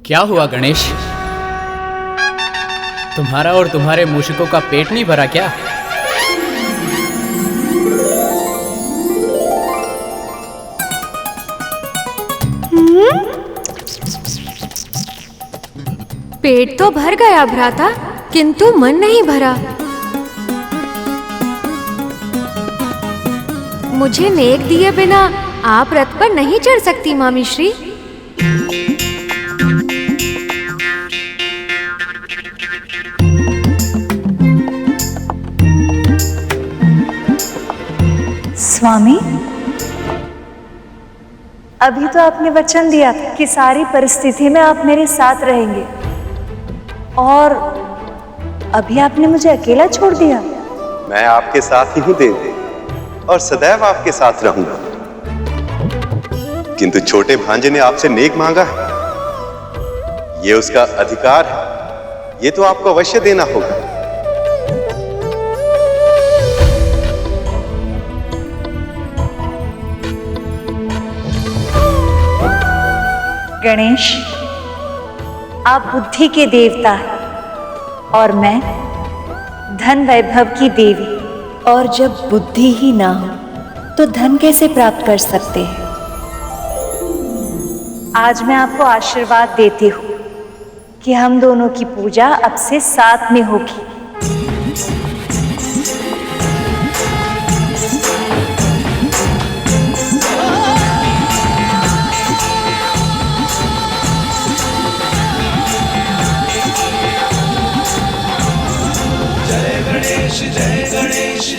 क्या हुआ गणेश? तुम्हारा और तुम्हारे मूषिकों का पेट नहीं भरा क्या? पेट तो भर गया भ्राता, किंतु मन नहीं भरा। मुझे नेक दिए बिना आप रथ पर नहीं चढ़ सकती मामी श्री। स्वामी, अभी तो आपने वचन दिया था कि सारी परिस्थिति में आप मेरे साथ रहेंगे, और अभी आपने मुझे अकेला छोड़ दिया। मैं आपके साथ ही हूं देवी, और सदैव आपके साथ रहूंगा। किंतु छोटे भांजे ने आपसे नेक मांगा है, ये उसका अधिकार है, ये तो आपको अवश्य देना होगा। गणेश, आप बुद्धि के देवता हैं और मैं धन वैभव की देवी, और जब बुद्धि ही ना हो तो धन कैसे प्राप्त कर सकते हैं। आज मैं आपको आशीर्वाद देती हूँ कि हम दोनों की पूजा अब से साथ में होगी।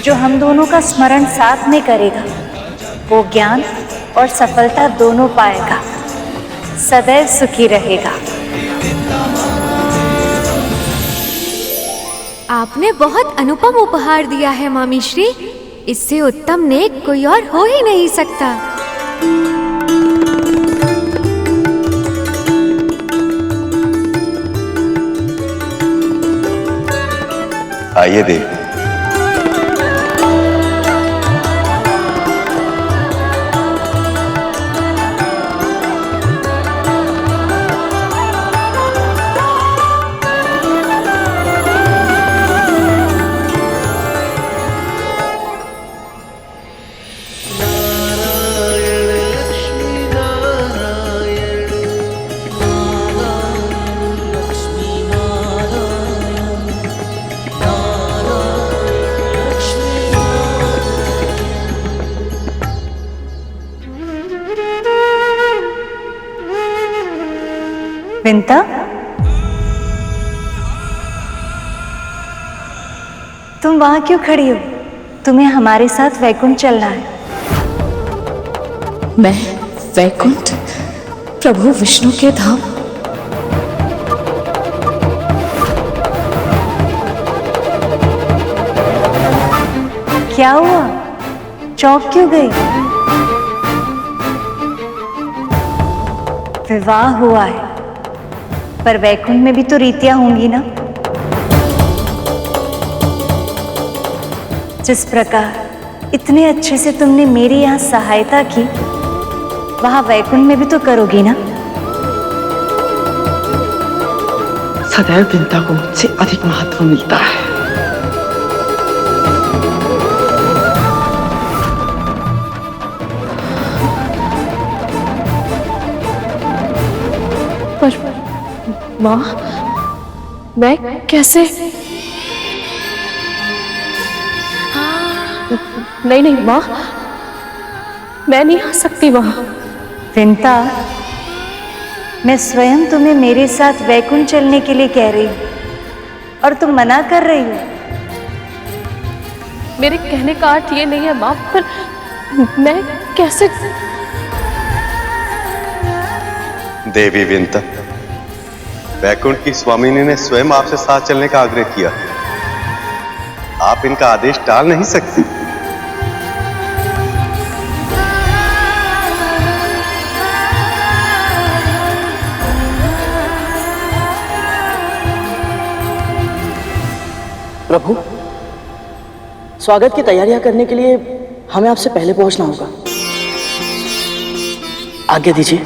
जो हम दोनों का स्मरण साथ में करेगा, वो ज्ञान और सफलता दोनों पाएगा, सदैव सुखी रहेगा। आपने बहुत अनुपम उपहार दिया है मामी श्री। इससे उत्तम नेक कोई और हो ही नहीं सकता। आइए देवी। विंता, तुम वहां क्यों खड़ी हो? तुम्हें हमारे साथ वैकुंठ चलना है। मैं वैकुंठ? प्रभु विष्णु के धाम? क्या हुआ? चौंक क्यों गई? विवाह हुआ है, पर वैकुंठ में भी तो रीतियां होंगी ना। जिस प्रकार इतने अच्छे से तुमने मेरी यहाँ सहायता की, वहां वैकुंठ में भी तो करोगी ना। सदैव विंता को मुझसे अधिक महत्व मिलता है। पर माँ, मैं कैसे? नहीं नहीं माँ, मैं नहीं आ सकती वहां। विंता, मैं स्वयं तुम्हें मेरे साथ वैकुंठ चलने के लिए कह रही हूँ, और तुम मना कर रही हो। मेरे कहने का अर्थ ये नहीं है माँ, पर मैं कैसे? देवी विंता, वैकुंठ की स्वामिनी ने स्वयं आपसे साथ चलने का आग्रह किया। आप इनका आदेश टाल नहीं सकती। प्रभु, स्वागत की तैयारियां करने के लिए हमें आपसे पहले पहुंचना होगा। आज्ञा दीजिए।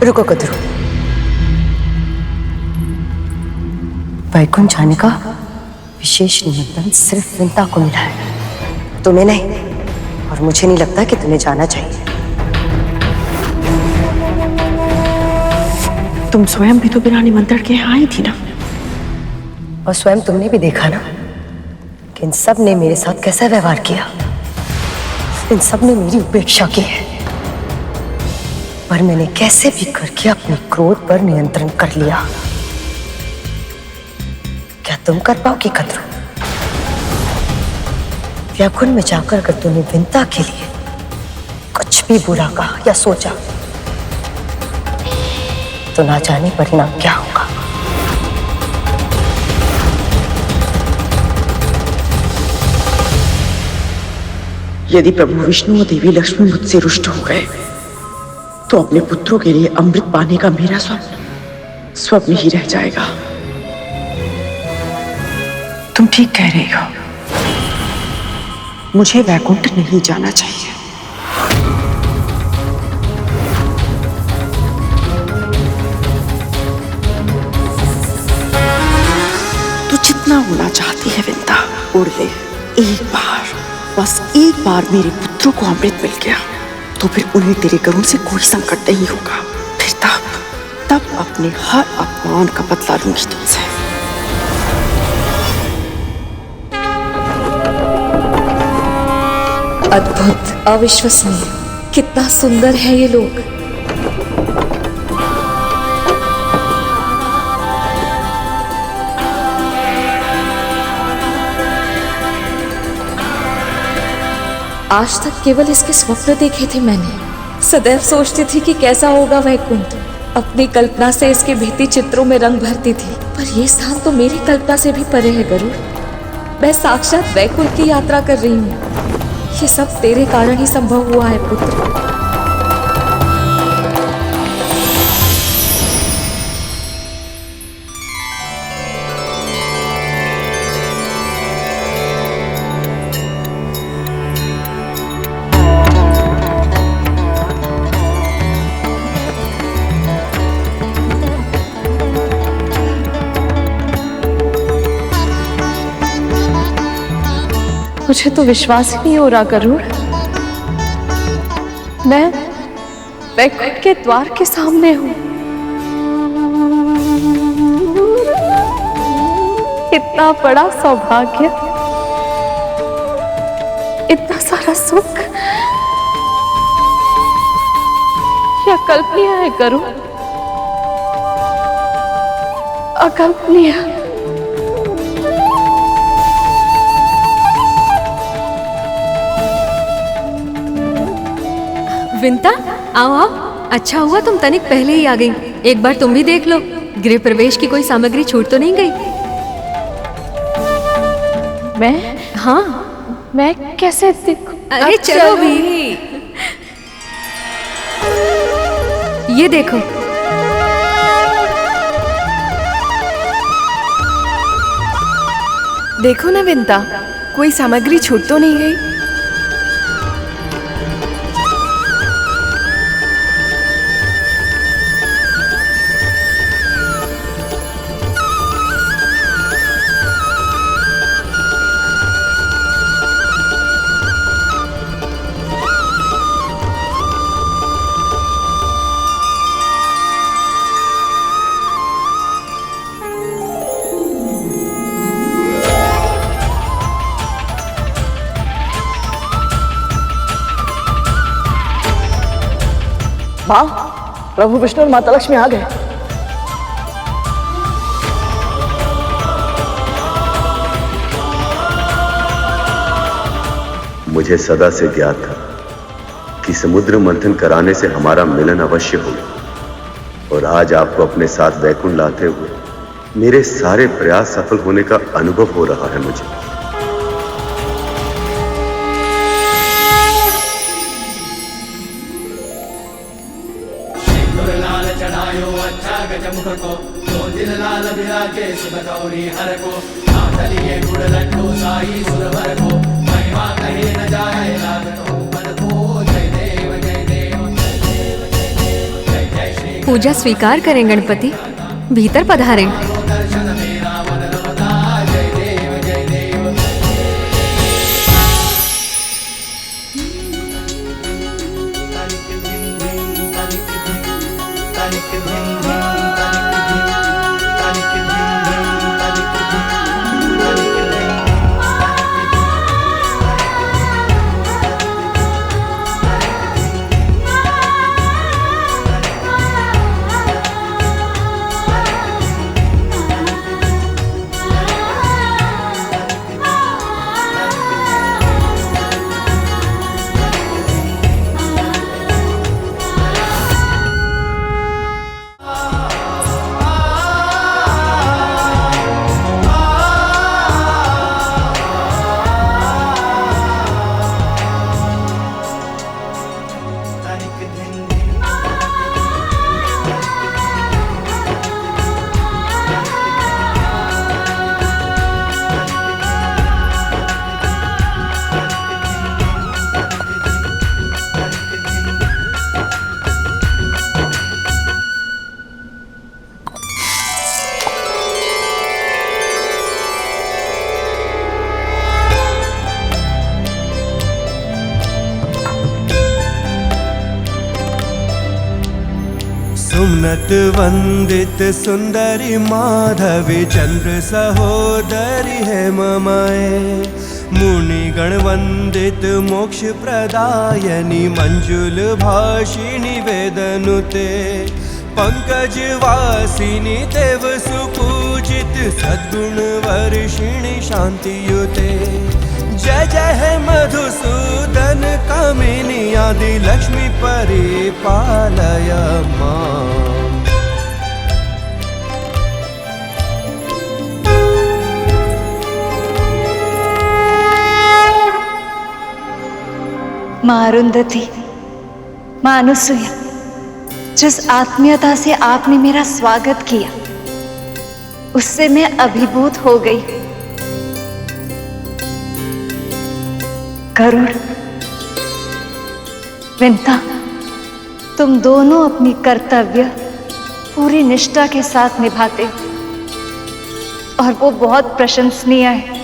रुको कदरू, वैकुंठ जाने का विशेष निमंत्रण सिर्फ विंता को मिला है, तुम्हें नहीं। और मुझे नहीं लगता कि तुम्हें जाना चाहिए। तुम स्वयं भी तो बिना निमंत्रण के यहाँ आई थी ना। और स्वयं तुमने भी देखा ना कि इन सब ने मेरे साथ कैसा व्यवहार किया। इन सब ने मेरी उपेक्षा की है, पर मैंने कैसे भी करके अपने क्रोध पर नियंत्रण कर लिया। क्या तुम कर पाओगी कदरू? व्याकुंठ में जाकर अगर तूने विंता के लिए कुछ भी बुरा कहा या सोचा तो ना जाने परिणाम क्या होगा। यदि प्रभु विष्णु और देवी लक्ष्मी मुझसे रुष्ट हो गए तो अपने पुत्रों के लिए अमृत पाने का मेरा स्वप्न स्वप्न ही रह जाएगा। तुम ठीक कह रही हो, मुझे वैकुंठ नहीं जाना चाहिए। तू जितना उड़ना चाहती है विंता, उड़ ले। एक बार, बस एक बार मेरे पुत्रों को अमृत मिल गया तो फिर उन्हें तेरे गरुड़ से कोई संकट नहीं होगा। फिर तब अपने हर अपमान का बदला लूंगी तुमसे। अद्भुत, अविश्वसनीय, कितना सुंदर है ये लोग। आज तक केवल इसके स्वप्न देखे थे मैंने। सदैव सोचती थी कि कैसा होगा वैकुंठ। अपनी कल्पना से इसके भित्ति चित्रों में रंग भरती थी, पर ये स्थान तो मेरी कल्पना से भी परे है गरुड़। मैं साक्षात वैकुंठ की यात्रा कर रही हूँ। ये सब तेरे कारण ही संभव हुआ है पुत्र। मुझे तो विश्वास ही नहीं हो रहा गरुड़, मैं वैकुंठ के द्वार के सामने हूँ। इतना बड़ा सौभाग्य, इतना सारा सुख, क्या कल्पनीय है गरुड़, अकल्पनीय। विंता, आओ आओ, अच्छा हुआ तुम तनिक पहले ही आ गई। एक बार तुम भी देख लो, गृह प्रवेश की कोई सामग्री छूट तो नहीं गई? मैं? हाँ, मैं कैसे देखूं? अरे चलो भी। ये देखो। देखो ना विंता, कोई सामग्री छूट तो नहीं गई? माँ, प्रभु विष्णु और माता लक्ष्मी आ गए। मुझे सदा से ज्ञात था कि समुद्र मंथन कराने से हमारा मिलन अवश्य होगा, और आज आपको अपने साथ वैकुंठ लाते हुए मेरे सारे प्रयास सफल होने का अनुभव हो रहा है मुझे। चढ़ायो अच्छा गजमुख को, तो दिल लाल बिराजे सुध गौरी हर को, नाथलिए गुड़ लड्डू साई सुरवर को, महिमा कहे न जाए लागतो मन को। जय देव जय देव जय देव जय देव जय जय श्री पूजा स्वीकार करें गणपति, भीतर पधारें। सुमनत वंदित सुंदरी माधवी चंद्र सहोदरी है ममाए, मुनिगण वंदित मोक्ष प्रदायनी मंजुल भाषिणी वेदनुते, पंकज वासिनी देव सुपूजित सद्गुण वर्षिणी शांतियुते। जय जय है मधुसूदन कामिनी आदि लक्ष्मी परिपालय मां। माँ अरुंधति, माँ अनुसुया, जिस आत्मीयता से आपने मेरा स्वागत किया उससे मैं अभिभूत हो गई। गरुड़, विंता, तुम दोनों अपनी कर्तव्य पूरी निष्ठा के साथ निभाते हो और वो बहुत प्रशंसनीय है।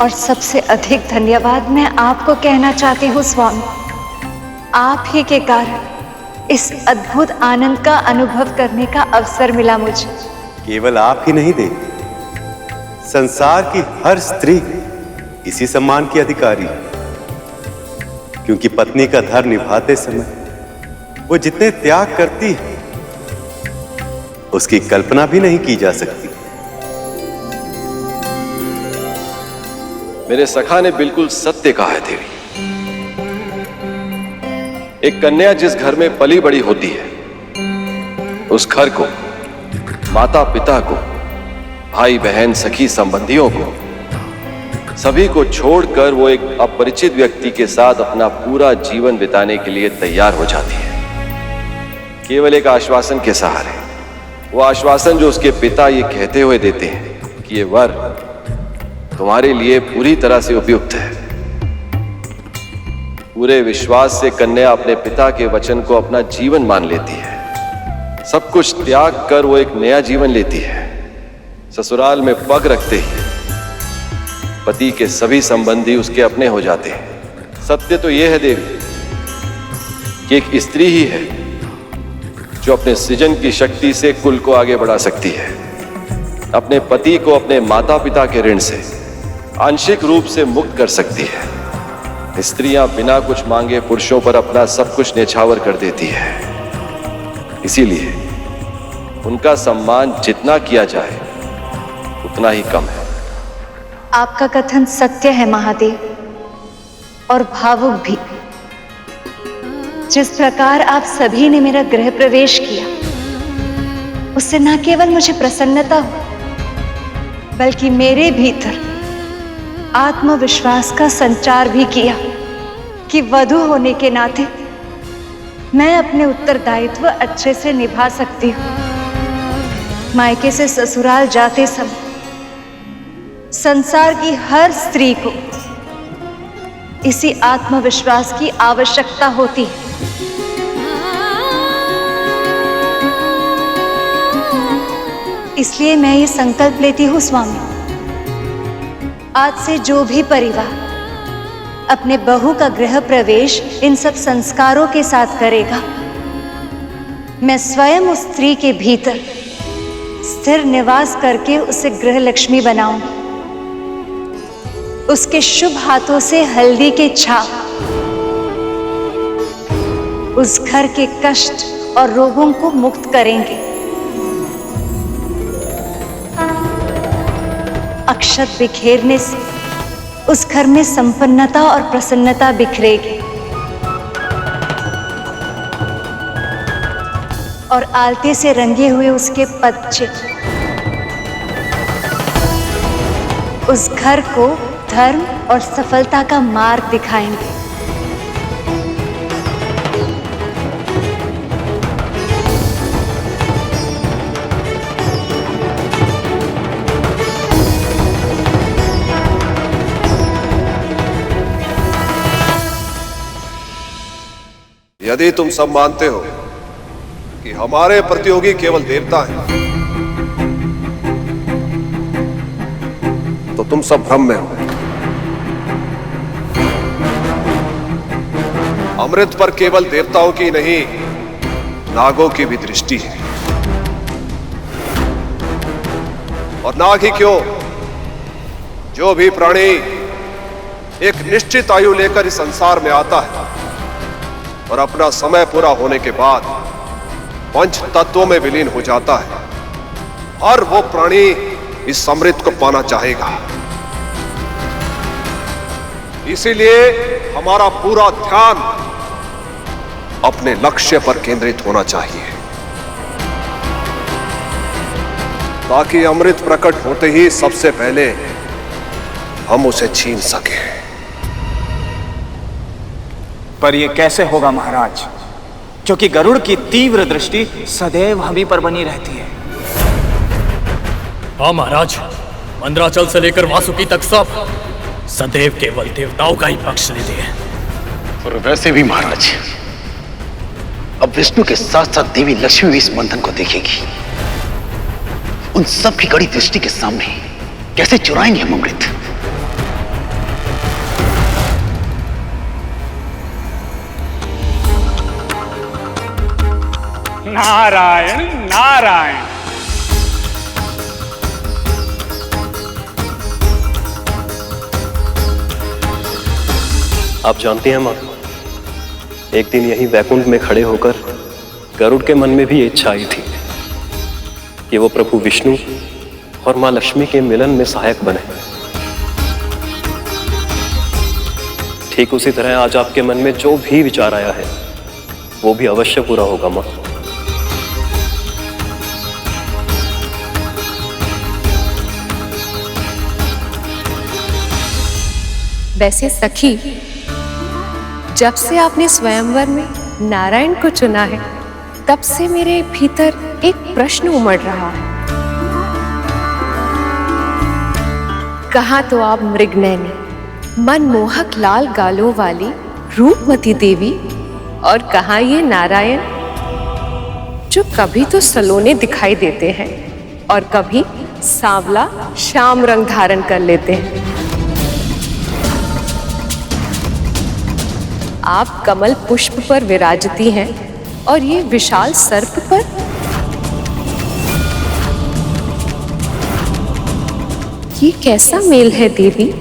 और सबसे अधिक धन्यवाद मैं आपको कहना चाहती हूँ स्वामी, आप ही के कारण इस अद्भुत आनंद का अनुभव करने का अवसर मिला मुझे। केवल आप ही नहीं देवी, संसार की हर स्त्री इसी सम्मान की अधिकारी है, क्योंकि पत्नी का धर्म निभाते समय वो जितने त्याग करती है उसकी कल्पना भी नहीं की जा सकती। मेरे सखा ने बिल्कुल सत्य कहा है देवी। एक कन्या जिस घर में पली बड़ी होती है उस घर को, माता पिता को, भाई बहन सखी संबंधियों को, सभी को छोड़कर वो एक अपरिचित व्यक्ति के साथ अपना पूरा जीवन बिताने के लिए तैयार हो जाती है, केवल एक आश्वासन के सहारे। वो आश्वासन जो उसके पिता ये कहते हुए देते हैं कि ये वर तुम्हारे लिए पूरी तरह से उपयुक्त है। पूरे विश्वास से कन्या अपने पिता के वचन को अपना जीवन मान लेती है। सब कुछ त्याग कर वो एक नया जीवन लेती है। ससुराल में पग रखते ही पति के सभी संबंधी उसके अपने हो जाते हैं। सत्य तो यह है देवी कि एक स्त्री ही है जो अपने सृजन की शक्ति से कुल को आगे बढ़ा सकती है, अपने पति को अपने माता पिता के ऋण से आंशिक रूप से मुक्त कर सकती है। स्त्रियां बिना कुछ मांगे पुरुषों पर अपना सब कुछ न्यौछावर कर देती है। इसीलिए उनका सम्मान जितना किया जाए उतना ही कम है। आपका कथन सत्य है महादेव, और भावुक भी। जिस प्रकार आप सभी ने मेरा गृह प्रवेश किया उससे न केवल मुझे प्रसन्नता हो बल्कि मेरे भीतर आत्मविश्वास का संचार भी किया कि वधू होने के नाते मैं अपने उत्तरदायित्व अच्छे से निभा सकती हूँ। मायके से ससुराल जाते समय संसार की हर स्त्री को इसी आत्मविश्वास की आवश्यकता होती है। इसलिए मैं ये संकल्प लेती हूँ स्वामी, आज से जो भी परिवार अपने बहू का गृह प्रवेश इन सब संस्कारों के साथ करेगा, मैं स्वयं उस स्त्री के भीतर स्थिर निवास करके उसे गृह लक्ष्मी बनाऊंगी। उसके शुभ हाथों से हल्दी के छाप उस घर के कष्ट और रोगों को मुक्त करेंगे। अक्षत बिखेरने से उस घर में संपन्नता और प्रसन्नता बिखरेगी और आलते से रंगे हुए उसके पदचिह्न उस घर को धर्म और सफलता का मार्ग दिखाएंगे। यदि तुम सब मानते हो कि हमारे प्रतियोगी केवल देवता हैं, तो तुम सब भ्रम में हो। अमृत पर केवल देवताओं की नहीं, नागों की भी दृष्टि है। और नाग ही क्यों, जो भी प्राणी एक निश्चित आयु लेकर इस संसार में आता है और अपना समय पूरा होने के बाद पंच तत्वों में विलीन हो जाता है, हर वो प्राणी इस अमृत को पाना चाहेगा। इसीलिए हमारा पूरा ध्यान अपने लक्ष्य पर केंद्रित होना चाहिए, ताकि अमृत प्रकट होते ही सबसे पहले हम उसे छीन सकें। पर यह कैसे होगा महाराज, क्योंकि गरुड़ की तीव्र दृष्टि सदैव हम ही पर बनी रहती है। हाँ महाराज, मंदराचल से लेकर वासुकी तक सब सदैव केवल देवताओं का ही पक्ष लेते हैं। और वैसे भी महाराज, अब विष्णु के साथ साथ देवी लक्ष्मी भी इस बंधन को देखेगी। उन सब की कड़ी दृष्टि के सामने कैसे चुराएंगे हम अमृत? नारायण नारायण। आप जानते हैं मां, एक दिन यही वैकुंठ में खड़े होकर गरुड़ के मन में भी इच्छा आई थी कि वो प्रभु विष्णु और मां लक्ष्मी के मिलन में सहायक बने। ठीक उसी तरह आज आपके मन में जो भी विचार आया है वो भी अवश्य पूरा होगा मां। वैसे सखी, जब से आपने स्वयंवर में नारायण को चुना है, तब से मेरे भीतर एक प्रश्न उमड़ रहा है। कहाँ तो आप मृगनयनी, मनमोहक लाल गालों वाली रूपवती देवी, और कहाँ ये नारायण जो कभी तो सलोने दिखाई देते हैं और कभी सांवला श्याम रंग धारण कर लेते हैं। आप कमल पुष्प पर विराजती हैं और ये विशाल सर्प पर। ये कैसा मेल है देवी?